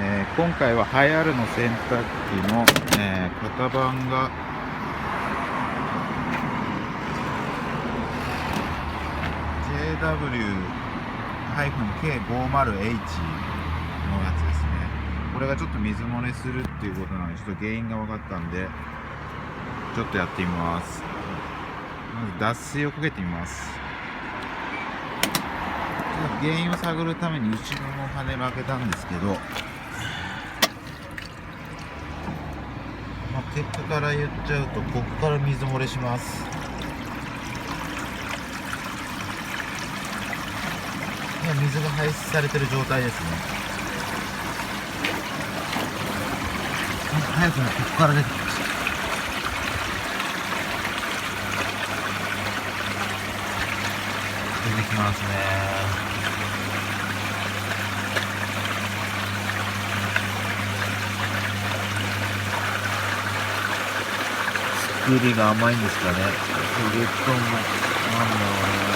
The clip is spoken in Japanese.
今回はハイアルの洗濯機の、型番がJW-K50H のやつですね。これがちょっと水漏れするっていうことなので、ちょっと原因が分かったんで、ちょっとやってみます。まず脱水をかけてみます。原因を探るために後ろの羽根を開けたんですけど、結果から言っちゃうと、ここから水漏れします。今水が排出されてる状態ですね。早くね、ここから出てきました。出てきますね。作りが甘いんですかね。レッドもなんだろうな。